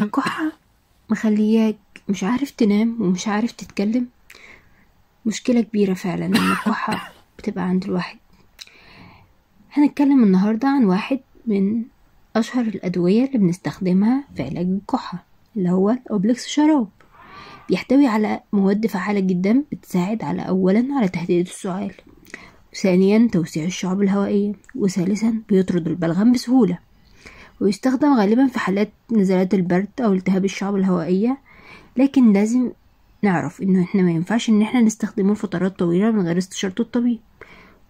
الكحة مخلياك مش عارف تنام ومش عارف تتكلم. مشكلة كبيرة فعلا ان الكحة بتبقى عند الواحد. هنتكلم النهاردة عن واحد من اشهر الادوية اللي بنستخدمها في علاج الكحة، اللي هو الاوبليكس شراب. بيحتوي على مواد فعالة جدا بتساعد على اولا على تهدئة السعال، ثانيا توسيع الشعب الهوائية، وثالثا بيطرد البلغم بسهولة. ويستخدم غالبا في حالات نزلات البرد او التهاب الشعب الهوائية، لكن لازم نعرف انه احنا ما ينفعش ان احنا نستخدمه لفترات طويلة من غير استشارة الطبيب،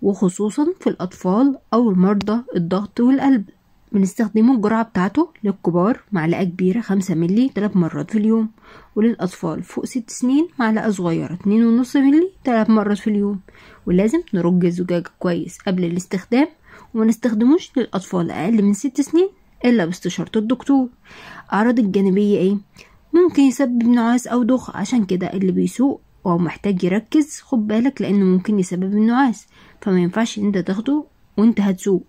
وخصوصا في الاطفال او المرضى الضغط والقلب. بنستخدمه الجرعة بتاعته للكبار معلقة كبيرة 5 ملي 3 مرات في اليوم، وللأطفال فوق 6 سنين معلقة صغيرة 2.5 ملي 3 مرات في اليوم. ولازم نرج الزجاجة كويس قبل الاستخدام، وما نستخدموش للأطفال أقل من 6 سنين إلا باستشارة الدكتور. أعراض الجانبية ايه؟ ممكن يسبب نعاس أو ضخ، عشان كده اللي بيسوق أو محتاج يركز خد بالك، لأنه ممكن يسبب النعاس، فما ينفعش انت تاخده وانت هتسوق.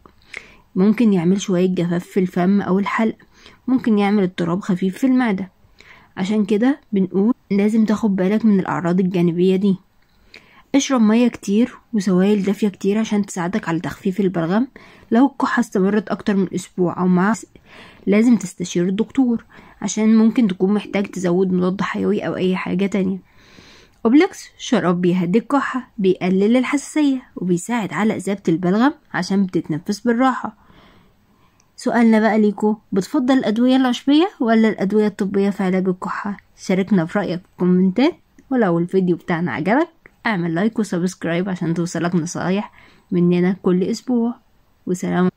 ممكن يعمل شوية جفاف في الفم أو الحلق، ممكن يعمل اضطراب خفيف في المعدة. عشان كده بنقول لازم تاخد بالك من الأعراض الجانبية دي. اشرب مية كتير وسوائل دافية كتير عشان تساعدك على تخفيف البلغم. لو الكحة استمرت أكتر من أسبوع أو لازم تستشير الدكتور، عشان ممكن تكون محتاج تزود مضاد حيوي أو أي حاجة تانية. اوبليكس شراب بيهدي الكحة، بيقلل الحساسية، وبيساعد على إذابة البلغم عشان بتتنفس بالراحة. سؤالنا بقى ليكو، بتفضل الأدوية العشبية ولا الأدوية الطبية في علاج الكحة؟ شاركنا في رأيك في الكومنتات، ولو الفيديو بتاعنا عجبك اعمل لايك وسبسكرايب عشان توصلك نصايح مننا كل أسبوع. وسلام.